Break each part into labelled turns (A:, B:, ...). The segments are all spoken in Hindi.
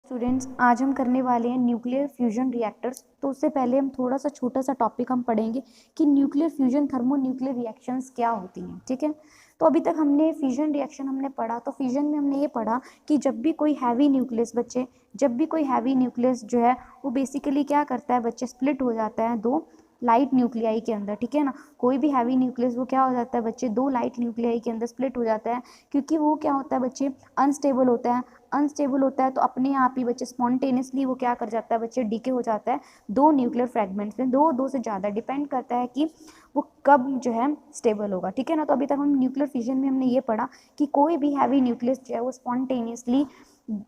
A: स्टूडेंट्स, आज हम करने वाले हैं न्यूक्लियर फ्यूजन रिएक्टर्स। तो उससे पहले हम थोड़ा सा छोटा सा टॉपिक हम पढ़ेंगे कि न्यूक्लियर फ्यूजन थर्मोन्यूक्लियर रिएक्शंस क्या होती हैं। ठीक है, तो अभी तक हमने फ्यूजन रिएक्शन हमने पढ़ा। तो फ्यूजन में हमने ये पढ़ा कि जब भी कोई हैवी न्यूक्लियस बच्चे जब भी कोई हैवी न्यूक्लियस जो है वो बेसिकली क्या करता है बच्चे, स्प्लिट हो जाता है दो लाइट न्यूक्लियाई के अंदर। ठीक है ना, कोई भी हैवी न्यूक्लियस वो क्या हो जाता है बच्चे, दो लाइट न्यूक्लियाई के अंदर स्प्लिट हो जाता है, क्योंकि वो क्या होता है बच्चे, अनस्टेबल होता है। अनस्टेबल होता है तो अपने आप ही बच्चे स्पॉन्टेनियसली वो क्या कर जाता है बच्चे, डीके हो जाता है दो न्यूक्लियर फ्रेगमेंट्स में। दो से ज़्यादा डिपेंड करता है कि वो कब जो है स्टेबल होगा। ठीक है ना, तो अभी तक हम न्यूक्लियर फिजन में हमने ये पढ़ा कि कोई भी हैवी न्यूक्लियस जो है वो स्पॉन्टेनियसली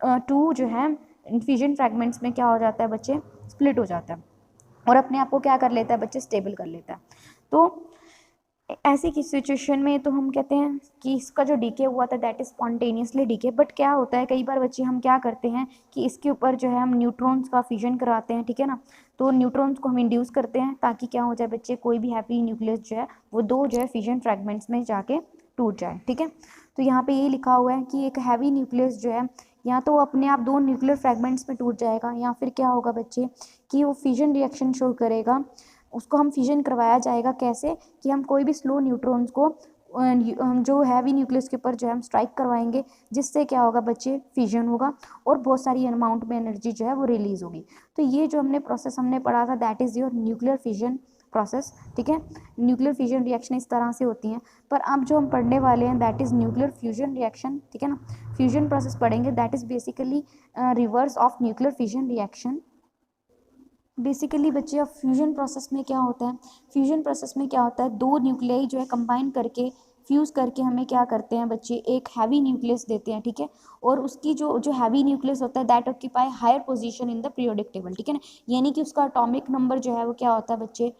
A: टू जो है फिजन फ्रेगमेंट्स में क्या हो जाता है बच्चे, स्प्लिट हो जाता है और अपने आप को क्या कर लेता है बच्चे, स्टेबल कर लेता है। तो ऐसी की सिचुएशन में तो हम कहते हैं कि इसका जो डीके हुआ था that is spontaneously decay. But क्या होता है कई बार बच्चे हम क्या करते हैं कि इसके ऊपर जो है हम न्यूट्रॉन्स का फिजन कराते हैं। ठीक है ना, तो न्यूट्रॉन्स को हम इंड्यूस करते हैं ताकि क्या हो जाए बच्चे, कोई भी हैवी न्यूक्लियस जो है वो दो जो है फिजन फ्रैगमेंट्स में जाके टूट जाए। ठीक है, तो यहाँ पे ये लिखा हुआ है कि एक हैवी न्यूक्लियस जो है या तो अपने आप दो न्यूक्लियर फ्रैगमेंट्स में टूट जाएगा या फिर क्या होगा बच्चे कि वो फिजन रिएक्शन शो करेगा। उसको हम फिजन करवाया जाएगा कैसे कि हम कोई भी स्लो न्यूट्रॉन्स को हम जो हैवी न्यूक्लियस के ऊपर जो है हम स्ट्राइक करवाएंगे, जिससे क्या होगा बच्चे, फिजन होगा और बहुत सारी अमाउंट में एनर्जी जो है वो रिलीज होगी। तो ये जो हमने प्रोसेस हमने पढ़ा था that is your nuclear fission process. ठीक है, न्यूक्लियर फिजन रिएक्शन इस तरह से होती हैं। पर अब जो हम पढ़ने वाले हैं that is nuclear fusion reaction. ठीक है ना, फ्यूजन प्रोसेस पढ़ेंगे that is basically reverse of nuclear fission reaction. Basically बच्चे अब फ्यूजन प्रोसेस में क्या होता है, फ्यूजन प्रोसेस में क्या होता है, दो न्यूक्लियाई जो है कंबाइन करके फ्यूज़ करके हमें क्या करते हैं बच्चे, एक हैवी न्यूक्लियस देते हैं। ठीक है, और उसकी जो जो हैवी न्यूक्लियस होता है that occupy higher position in the periodic table. ठीक है ना, यानी कि उसका एटॉमिक नंबर जो है वो क्या होता है बच्चे,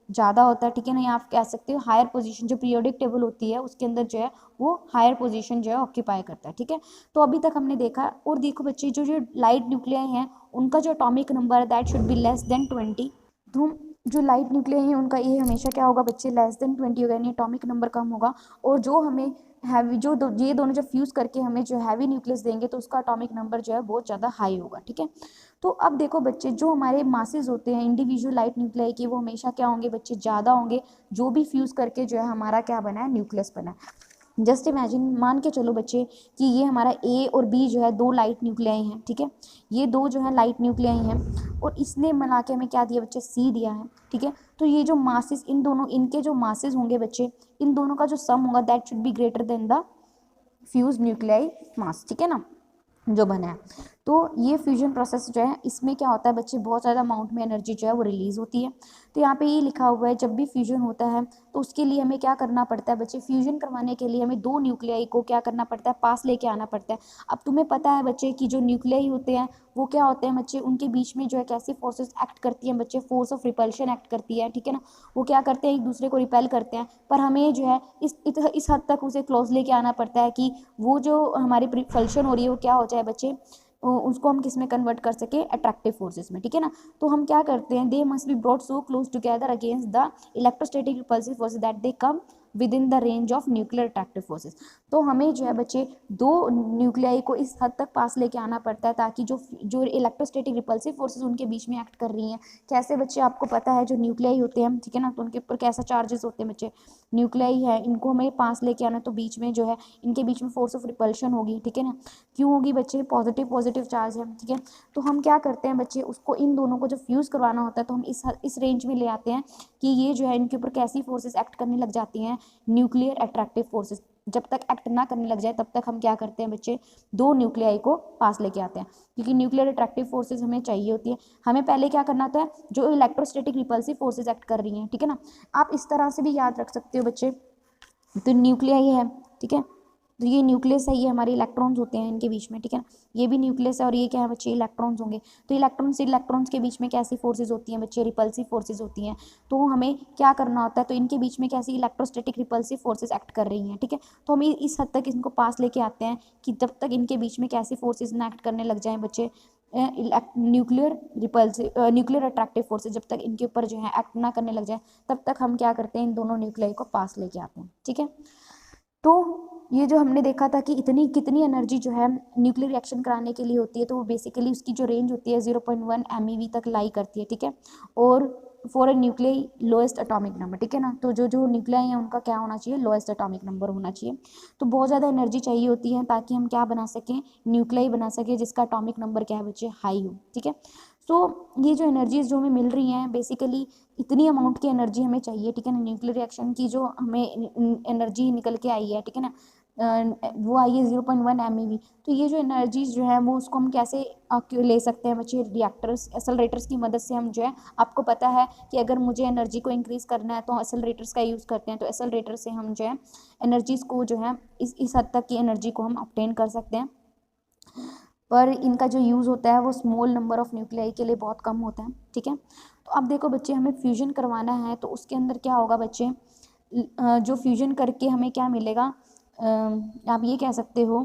A: ज़्यादा होता है। ठीक है ना, या आप कह सकते हो हायर पोजीशन, जो पीरियोडिक टेबल होती है उसके अंदर जो है वो हायर पोजीशन जो है ऑक्यूपाई करता है। ठीक है, तो अभी तक हमने देखा। और देखो बच्चे, जो जो लाइट न्यूक्लियाई हैं उनका जो एटॉमिक नंबर है that should be less than 20। तो जो लाइट न्यूक्लियाई हैं उनका ये हमेशा क्या होगा बच्चे, लेस देन 20 होगा, यानी एटॉमिक नंबर कम होगा। और जो हमें हैवी ये दोनों जब फ्यूज़ करके हमें जो हैवी न्यूक्लियस देंगे तो उसका एटॉमिक नंबर जो है बहुत ज़्यादा हाई होगा। ठीक है, तो अब देखो बच्चे, जो हमारे मासेस होते हैं इंडिविजुअल लाइट न्यूक्लियाई के, वो हमेशा क्या होंगे बच्चे, ज़्यादा होंगे जो भी फ्यूज़ करके जो है हमारा क्या बना है, न्यूक्लियस बना है। जस्ट इमेजिन, मान के चलो बच्चे कि ये हमारा ए और बी जो है दो लाइट न्यूक्लियाई हैं। ठीक है, ये दो जो है लाइट न्यूक्लियाई हैं और इसने मिला के हमें क्या दिया बच्चे, सी दिया है। ठीक है, तो ये जो मासेस, इन दोनों इनके जो मासेस होंगे बच्चे, इन दोनों का जो सम होगा that should be greater than the fuse nuclei mass. ठीक है ना, जो बना है। तो ये फ्यूजन प्रोसेस जो है इसमें क्या होता है बच्चे, बहुत ज़्यादा अमाउंट में एनर्जी जो है वो रिलीज़ होती है। तो यहाँ पे ये लिखा हुआ है जब भी फ्यूजन होता है तो उसके लिए हमें क्या करना पड़ता है बच्चे, फ्यूजन करवाने के लिए हमें दो न्यूक्लियाई को क्या करना पड़ता है, पास लेके आना पड़ता है। अब तुम्हें पता है बच्चे कि जो न्यूक्लियाई होते हैं वो क्या होते हैं बच्चे, उनके बीच में जो है कैसी फोर्सेस एक्ट करती हैं बच्चे, फोर्स ऑफ रिपल्शन एक्ट करती है। ठीक है ना, वो क्या करते हैं, एक दूसरे को रिपेल करते हैं। पर हमें जो है इस हद तक उसे क्लोज लेके आना पड़ता है कि वो जो हमारी रिपल्शन हो रही है वो क्या हो जाए बच्चे, उसको हम किस में कन्वर्ट कर सके, अट्रैक्टिव फोर्सेस में। ठीक है ना, तो हम क्या करते हैं, they must be brought so close together against the electrostatic repulsive forces that they come with in the range of nuclear attractive forces. तो हमें जो है बच्चे दो न्यूक्लियाई को इस हद तक पास लेके आना पड़ता है ताकि जो जो इलेक्ट्रोस्टैटिक रिपल्सिव फोर्सेस उनके बीच में एक्ट कर रही हैं। कैसे बच्चे, आपको पता है जो न्यूक्लियाई होते हैं, ठीक है ना, तो उनके ऊपर कैसा चार्जेस होते हैं बच्चे, न्यूक्लियाई है, इनको हमें पास लेके आना, तो बीच में जो है इनके बीच में फोर्स ऑफ रिपल्शन होगी। ठीक है ना, क्यों होगी बच्चे, पॉजिटिव पॉजिटिव चार्ज है। ठीक है, तो हम क्या करते हैं बच्चे, उसको इन दोनों को जब फ्यूज़ करवाना होता है तो हम इस रेंज में ले आते हैं कि ये जो है इनके ऊपर कैसी फोर्सेस एक्ट करने लग जाती हैं, न्यूक्लियर अट्रैक्टिव फोर्सेस। जब तक एक्ट ना करने लग जाए तब तक हम क्या करते हैं बच्चे, दो न्यूक्लियाई को पास लेके आते हैं, क्योंकि न्यूक्लियर अट्रैक्टिव फोर्सेस हमें चाहिए होती है। हमें पहले क्या करना होता है, जो इलेक्ट्रोस्टैटिक रिपल्सिव फोर्सेस एक्ट कर रही हैं। ठीक है ना, आप इस तरह से भी याद रख सकते हो बच्चे, तो न्यूक्लियाई है। ठीक है, तो ये न्यूक्लियस है, ये हमारे इलेक्ट्रॉन्स होते हैं इनके बीच में। ठीक है ना, ये भी न्यूक्लियस है और ये क्या है बच्चे, इलेक्ट्रॉन्स होंगे। तो इलेक्ट्रॉन से इलेक्ट्रॉन्स के बीच में कैसी फोर्सेज होती हैं बच्चे, रिपल्सिव फोर्सेज होती हैं। तो हमें क्या करना होता है, तो इनके बीच में कैसी इलेक्ट्रोस्टैटिक रिपल्सिव फोर्सेज एक्ट कर रही हैं। ठीक है, तो हम इस हद तक इनको पास लेके आते हैं कि जब तक इनके बीच में कैसी फोर्सेज ना एक्ट करने लग जाएँ बच्चे, nuclear repulsive nuclear attractive forces जब तक इनके ऊपर जो है एक्ट ना करने लग जाए तब तक हम क्या करते हैं, इन दोनों न्यूक्लियाई को पास लेके आते हैं। ठीक है, तो ये जो हमने देखा था कि इतनी कितनी एनर्जी जो है न्यूक्लियर रिएक्शन कराने के लिए होती है, तो वो बेसिकली उसकी जो रेंज होती है 0.1 MeV तक लाई करती है, ठीक है। और for a nuclei lowest atomic number, ठीक है ना, तो जो जो न्यूक्लियाई है उनका क्या होना चाहिए, लोएस्ट एटॉमिक नंबर होना चाहिए। तो बहुत ज़्यादा एनर्जी चाहिए होती है ताकि हम क्या बना सकें, न्यूक्लियाई बना सकें जिसका एटॉमिक नंबर क्या है बच्चे, हाई हो, ठीक है। सो ये जो एनर्जीज जो हमें मिल रही हैं बेसिकली इतनी अमाउंट की एनर्जी हमें चाहिए, ठीक है ना, न्यूक्लियर रिएक्शन की जो हमें एनर्जी निकल के आई है, ठीक है ना, वो आई है 0.1 MeV। तो ये जो एनर्जीज जो है वो उसको हम कैसे ले सकते हैं बच्चे, रिएक्टर्स एक्सेलरेटर्स की मदद से हम जो है, आपको पता है कि अगर मुझे एनर्जी को इंक्रीज़ करना है तो एक्सेलरेटर्स का यूज़ करते हैं, तो एक्सेलरेटर से हम जो है एनर्जीज़ को जो है इस हद तक की एनर्जी को हम ऑब्टेन कर सकते हैं। पर इनका जो यूज़ होता है वो स्मॉल नंबर ऑफ न्यूक्लियाई के लिए बहुत कम होता है, ठीक है। तो अब देखो बच्चे, हमें फ्यूजन करवाना है तो उसके अंदर क्या होगा बच्चे, जो फ्यूजन करके हमें क्या मिलेगा, आप ये कह सकते हो,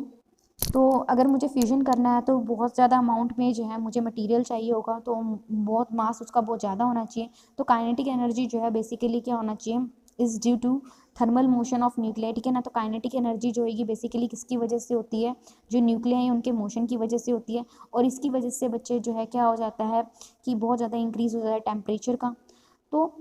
A: तो अगर मुझे फ्यूजन करना है तो बहुत ज़्यादा अमाउंट में जो है मुझे मटेरियल चाहिए होगा, तो बहुत मास उसका बहुत ज़्यादा होना चाहिए। तो काइनेटिक एनर्जी जो है बेसिकली क्या होना चाहिए, is due to thermal motion of nuclei, ठीक है ना। तो काइनेटिक एनर्जी जो है ये बेसिकली किसकी वजह से होती है, जो न्यूक्लियाई हैं उनके मोशन की वजह से होती है। और इसकी वजह से बच्चे जो है क्या हो जाता है कि बहुत ज़्यादा इंक्रीज़ हो जाता है टेम्परेचर का। तो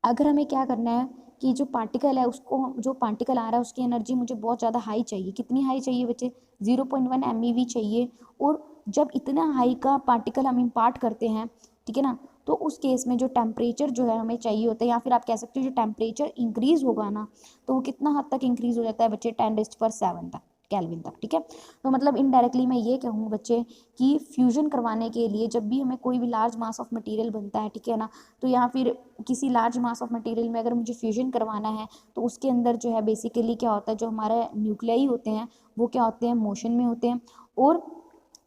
A: अगर हमें क्या करना है कि जो पार्टिकल है उसको, जो पार्टिकल आ रहा है उसकी एनर्जी मुझे बहुत ज़्यादा हाई चाहिए, कितनी हाई चाहिए बच्चे, 0.1 MeV चाहिए। और जब इतना हाई का पार्टिकल हम इम्पार्ट करते हैं, ठीक है ना, तो उस केस में जो टेम्परेचर जो है हमें चाहिए होता है, या फिर आप कह सकते हो जो टेम्परेचर इंक्रीज़ होगा ना, तो वो कितना हद तक इंक्रीज़ हो जाता है बच्चे, 10⁻⁷ तक केल्विन तक, ठीक है। तो मतलब इनडायरेक्टली मैं ये कहूँ बच्चे कि फ्यूजन करवाने के लिए जब भी हमें कोई भी लार्ज मास ऑफ मटेरियल बनता है, ठीक है ना, तो या फिर किसी लार्ज मास ऑफ मटेरियल में अगर मुझे फ्यूजन करवाना है तो उसके अंदर जो है बेसिकली क्या होता है, जो हमारे न्यूक्लियाई होते हैं वो क्या होते हैं, मोशन में होते हैं, और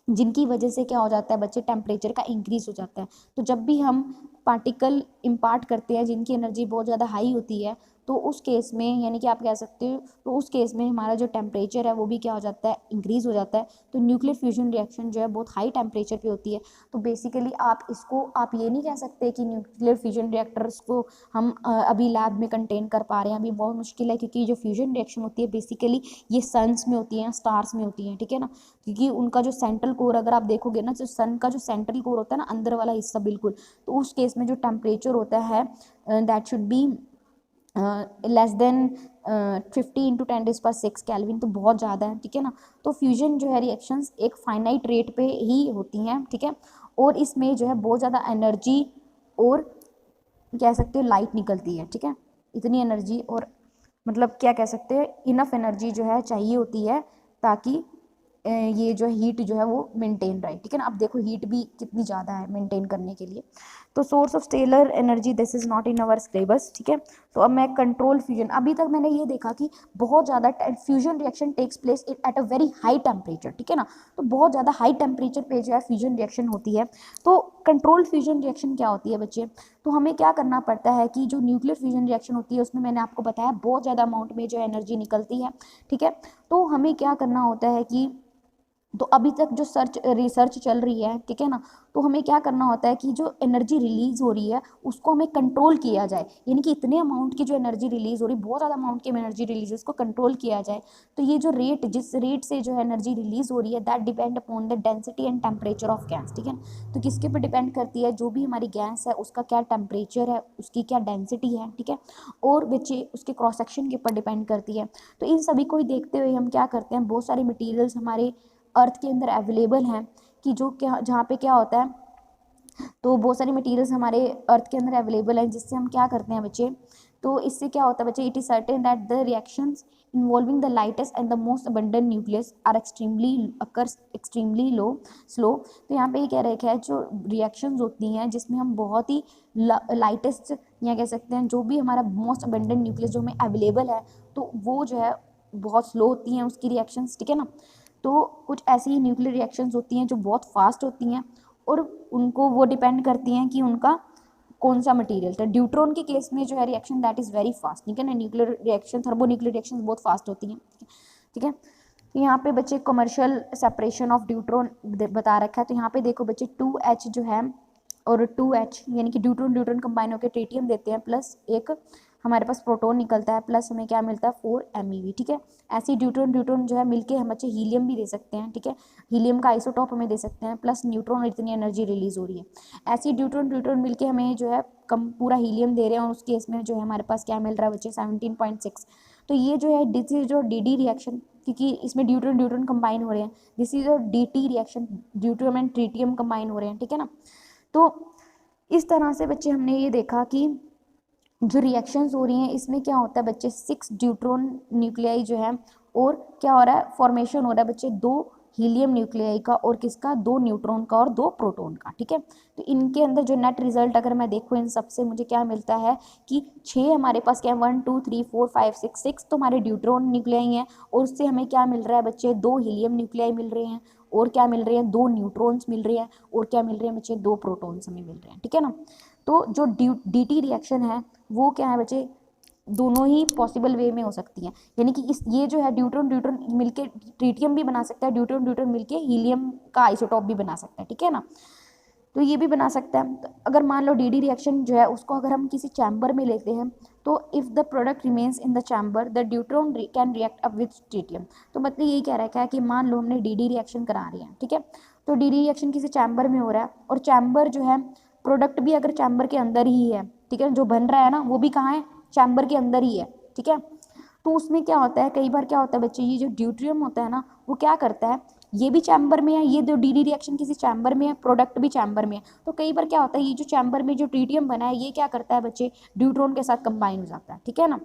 A: जिनकी वजह से क्या हो जाता है बच्चे, टेम्परेचर का इंक्रीज हो जाता है। तो जब भी हम पार्टिकल इम्पार्ट करते हैं जिनकी एनर्जी बहुत ज़्यादा हाई होती है, तो उस केस में यानी कि आप कह सकते हो, तो उस केस में हमारा जो टेम्परेचर है वो भी क्या हो जाता है, इंक्रीज़ हो जाता है। तो न्यूक्लियर फ्यूजन रिएक्शन जो है बहुत हाई टेम्परेचर पे होती है। तो बेसिकली आप इसको, आप ये नहीं कह सकते कि न्यूक्लियर फ्यूजन रिएक्टर्स को हम अभी लैब में कंटेन कर पा रहे हैं, अभी बहुत मुश्किल है, क्योंकि जो फ्यूजन रिएक्शन होती है बेसिकली ये सन्स में होती हैं, स्टार्स में होती हैं, ठीक है ना। क्योंकि उनका जो सेंट्रल कोर अगर आप देखोगे ना, जो सन का जो सेंट्रल कोर होता है ना, अंदर वाला हिस्सा बिल्कुल, तो उस केस में जो टेम्परेचर होता है that should be less than 50 × 10⁻⁶ kelvin, तो बहुत ज़्यादा है, ठीक है ना। तो फ्यूजन जो है रिएक्शंस एक फाइनाइट रेट पे ही होती हैं, ठीक है। और इसमें जो है बहुत ज़्यादा एनर्जी और कह सकते हो लाइट निकलती है, ठीक है। इतनी एनर्जी और मतलब क्या कह सकते हैं, इनफ एनर्जी जो है चाहिए होती है ताकि ये जो हीट जो है वो मेंटेन रहे, ठीक है ना। अब देखो हीट भी कितनी ज़्यादा है मेंटेन करने के लिए। तो source of stellar energy, this is not in our syllabus, ठीक है। तो अब मैं कंट्रोल फ्यूजन, अभी तक मैंने ये देखा कि बहुत ज़्यादा fusion reaction takes place at a very high temperature, ठीक है ना। तो बहुत ज़्यादा हाई टेम्परेचर पे जो है फ्यूजन रिएक्शन होती है। तो कंट्रोल फ्यूजन रिएक्शन क्या होती है बच्चे, तो हमें क्या करना पड़ता है कि जो न्यूक्लियर फ्यूजन रिएक्शन होती है उसमें मैंने आपको बताया बहुत ज़्यादा अमाउंट में जो एनर्जी निकलती है, ठीक है। तो हमें क्या करना होता है कि, तो अभी तक जो रिसर्च चल रही है, ठीक है ना, तो हमें क्या करना होता है कि जो एनर्जी रिलीज हो रही है उसको हमें कंट्रोल किया जाए, यानी कि इतने अमाउंट की जो एनर्जी रिलीज हो रही है, बहुत ज़्यादा अमाउंट की एनर्जी रिलीज है, उसको कंट्रोल किया जाए। तो ये जो रेट, जिस रेट से जो एनर्जी रिलीज हो रही है, that depend upon the density and temperature of gas, ठीक है। तो किसके ऊपर डिपेंड करती है, जो भी हमारी गैस है उसका क्या टेम्परेचर है, उसकी क्या डेंसिटी है, ठीक है। और बच्चे उसके क्रॉस सेक्शन के ऊपर डिपेंड करती है। तो इन सभी को ही देखते हुए हम क्या करते हैं, बहुत सारे मटीरियल्स हमारे अर्थ के अंदर अवेलेबल हैं कि जो क्या, जहाँ पे क्या होता है, तो बहुत सारी मटेरियल्स हमारे अर्थ के अंदर अवेलेबल हैं जिससे हम क्या करते हैं बच्चे, तो इससे क्या होता है बच्चे, it is certain that the reactions involving the lightest and the most abundant nucleus are extremely low slow. तो यहाँ पे ये कह रहे हैं जो रिएक्शंस होती हैं जिसमें हम बहुत ही लाइटेस्ट, या कह सकते हैं जो भी हमारा मोस्ट अबंडेंट न्यूक्लियस जो हमें अवेलेबल है, तो वो जो है बहुत स्लो होती हैं उसकी रिएक्शंस, ठीक है ना। तो कुछ ऐसी ही न्यूक्लियर रिएक्शंस होती हैं जो बहुत फास्ट होती हैं, और उनको वो डिपेंड करती हैं कि उनका कौन सा मटेरियल था। ड्यूट्रॉन के केस में जो है reaction that is very fast, ठीक है ना। न्यूक्लियर रिएक्शन, थर्मोन्यूक्लियर रिएक्शन बहुत फास्ट होती हैं, ठीक है। तो यहाँ पे बच्चे कमर्शियल सेपरेशन ऑफ ड्यूट्रॉन बता रखा है। तो यहाँ पे देखो बच्चे 2H जो है और 2H यानी कि ड्यूट्रॉन ड्यूट्रॉन कंबाइन होकर ट्रिटियम देते हैं, प्लस एक हमारे पास प्रोटॉन निकलता है, प्लस हमें क्या मिलता है 4 MeV, ठीक है। ऐसे ड्यूट्रॉन ड्यूट्रॉन जो है मिलके हम बच्चे हीलियम भी दे सकते हैं, ठीक है, हीलियम का आइसोटॉप हमें दे सकते हैं, प्लस न्यूट्रॉन, इतनी एनर्जी रिलीज हो रही है। ऐसे ड्यूट्रॉन ड्यूट्रॉन मिलके हमें जो है कम पूरा हीलियम दे रहे हैं, और उस केस में जो है हमारे पास क्या मिल रहा है बच्चे 17.6। तो ये जो है दिस इज जो DD रिएक्शन, क्योंकि इसमें ड्यूट्रॉन ड्यूट्रॉन कंबाइन हो रहे हैं, दिस इज जो DT reaction, deuterium and tritium combine हो रहे हैं, ठीक है ना। तो इस तरह से बच्चे हमने ये देखा कि जो रिएक्शंस हो रही हैं इसमें क्या होता है बच्चे 6 ड्यूट्रॉन न्यूक्लियाई जो है, और क्या हो रहा है फॉर्मेशन हो रहा है बच्चे 2 हीलियम न्यूक्लियाई का, और किसका 2 न्यूट्रॉन का और 2 प्रोटॉन का, ठीक है। तो इनके अंदर जो नेट रिजल्ट अगर मैं देखूँ इन सबसे मुझे क्या मिलता है कि 6 हमारे पास क्या है 1 2 3 4 5 6 तो हमारे ड्यूट्रॉन न्यूक्लियाई हैं, और उससे हमें क्या मिल रहा है बच्चे 2 हीलियम न्यूक्लियाई मिल रहे हैं, और क्या मिल रहे हैं 2 न्यूट्रॉन्स मिल रहे हैं, और क्या मिल रहे हैं बच्चे 2 प्रोटॉन्स हमें मिल रहे हैं, ठीक है ना। तो जो DT रिएक्शन है वो क्या है बच्चे दोनों ही पॉसिबल वे में हो सकती हैं, यानी कि इस ये जो है ड्यूट्रॉन ड्यूट्रॉन मिलके ट्रिटियम भी बना सकता है, ड्यूट्रॉन ड्यूट्रॉन मिलके हीलियम का आइसोटॉप भी बना सकता है, ठीक है ना। तो ये भी बना सकता है। तो अगर मान लो DD रिएक्शन जो है उसको अगर हम किसी चैम्बर में लेते हैं, तो if the product remains in the chamber the deuteron can react up with tritium. तो मतलब यही कह रहा है कि मान लो हमने DD रिएक्शन करा रही है, ठीक है, तो DD रिएक्शन किसी चैम्बर में हो रहा है, और चैम्बर जो है प्रोडक्ट भी अगर चैम्बर के अंदर ही है, ठीक है, जो बन रहा है ना वो भी कहाँ है चैम्बर के अंदर ही है, ठीक है। तो उसमें क्या होता है कई बार क्या होता है बच्चे ये जो ड्यूट्रियम होता है ना वो क्या करता है, ये भी चैम्बर में है, ये जो DD रिएक्शन किसी चैम्बर में है, प्रोडक्ट भी चैम्बर में है, तो कई बार क्या होता है ये जो चैम्बर में जो ट्रिटियम बना है ये क्या करता है बच्चे ड्यूट्रॉन के साथ कंबाइन हो जाता है, ठीक है ना।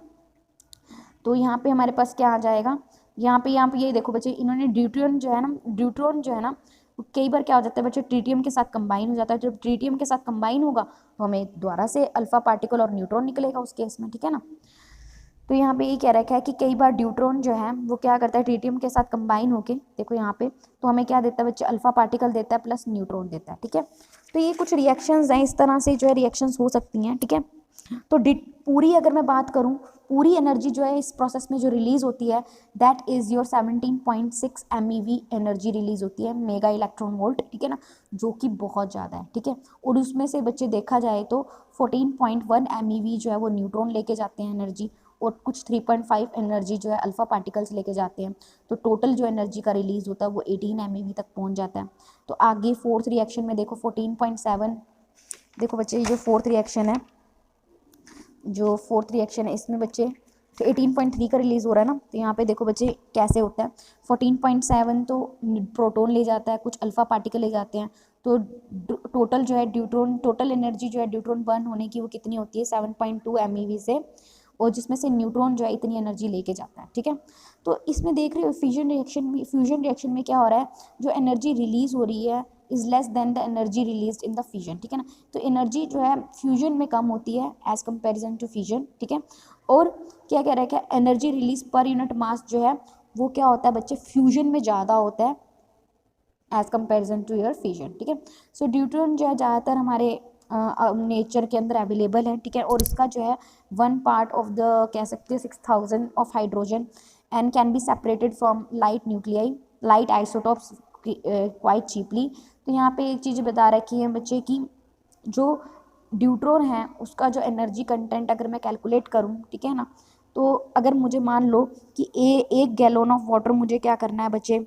A: तो यहाँ पे हमारे पास क्या आ जाएगा, यहाँ पे ये देखो बच्चे इन्होंने ड्यूट्रॉन जो है ना कई बार क्या हो जाता है बच्चे ट्रिटियम के साथ कंबाइन हो जाता है, जब ट्रिटियम के साथ कंबाइन होगा तो हमें दोबारा से अल्फा पार्टिकल और न्यूट्रॉन निकलेगा उस केस में, ठीक है ना। तो यहाँ पे ये कह रखा है कि कई बार ड्यूट्रॉन जो है वो क्या करता है ट्रिटियम के साथ कंबाइन होके, देखो यहाँ पे तो हमें क्या देता है बच्चे अल्फा पार्टिकल देता है प्लस न्यूट्रॉन देता है, ठीक है। तो ये कुछ रिएक्शंस हैं, इस तरह से जो है रिएक्शंस हो सकती हैं, ठीक है। तो पूरी अगर मैं बात करूँ पूरी एनर्जी जो है इस प्रोसेस में जो रिलीज होती है that is your 17.6 MeV energy release होती है मेगा इलेक्ट्रॉन वोल्ट, ठीक है ना, जो कि बहुत ज़्यादा है, ठीक है। और उसमें से बच्चे देखा जाए तो 14.1 MeV जो है वो न्यूट्रॉन लेके जाते हैं एनर्जी, और कुछ 3.5 एनर्जी जो है अल्फा पार्टिकल्स लेके जाते हैं। तो टोटल जो एनर्जी का रिलीज होता है वो 18 MeV तक पहुंच जाता है। तो आगे फोर्थ रिएक्शन में देखो 14.7, देखो बच्चे ये जो फोर्थ रिएक्शन है इसमें बच्चे तो 18.3 का रिलीज हो रहा है ना, तो यहाँ पे देखो बच्चे कैसे होता है 14.7 तो प्रोटॉन ले जाता है, कुछ अल्फा पार्टिकल ले जाते हैं, तो टोटल जो है टोटल एनर्जी जो है ड्यूट्रॉन बर्न होने की वो कितनी होती है 7.2 MeV से, और जिसमें से न्यूट्रॉन जो है इतनी एनर्जी लेके जाता है, ठीक है। तो इसमें देख रहे हो फ्यूजन रिएक्शन में क्या हो रहा है, जो एनर्जी रिलीज हो रही है is less than the energy release in the fusion, ठीक है ना। तो एनर्जी जो है फ्यूजन में कम होती है एज कंपेरिजन टू फ्यूजन, ठीक है। और क्या कह रहा है कि energy release per unit mass जो है वो क्या होता है बच्चे फ्यूजन में ज़्यादा होता है as comparison to your fusion, ठीक है। सो ड्यूट्रॉन जो है ज़्यादातर हमारे नेचर के अंदर अवेलेबल है, ठीक है, और इसका जो है 1 पार्ट ऑफ द कह सकते हैं 6000 of hydrogen and can be separated from light isotopes quite cheaply. तो यहाँ पे एक चीज़ बता रखी है बच्चे की जो ड्यूट्रॉन है उसका जो एनर्जी कंटेंट अगर मैं कैलकुलेट करूँ, ठीक है ना, तो अगर मुझे मान लो कि 1 गैलन ऑफ वाटर मुझे क्या करना है बच्चे,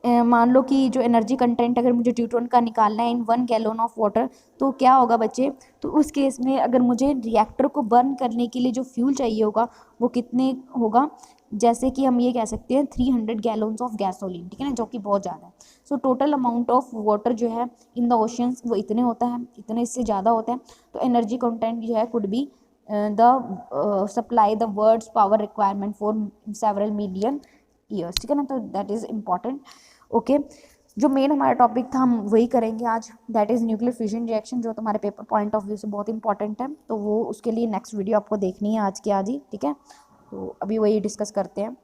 A: मान लो कि जो एनर्जी कंटेंट अगर मुझे ड्यूट्रॉन का निकालना है इन 1 गैलन ऑफ वाटर, तो क्या होगा बच्चे, तो उस केस में अगर मुझे रिएक्टर को बर्न करने के लिए जो फ्यूल चाहिए होगा वो कितने होगा, जैसे कि हम ये कह सकते हैं 300 गैलन्स ऑफ गैसोलीन, ठीक है ना, जो कि बहुत ज़्यादा है। So total amount of water जो है इन द ओशंस वो इतने होता है, इतने इससे ज़्यादा होता है। तो एनर्जी कंटेंट जो है could be the supply the words power requirement for several million years, ठीक है ना। तो दैट इज़ इम्पॉर्टेंट। ओके, जो मेन हमारा टॉपिक था हम वही करेंगे आज, that is nuclear fusion reaction, जो तुम्हारे पेपर पॉइंट ऑफ व्यू से बहुत इंपॉर्टेंट है। तो वो उसके लिए नेक्स्ट वीडियो आपको देखनी है आज की आज ही, ठीक है। तो अभी वही डिस्कस करते हैं।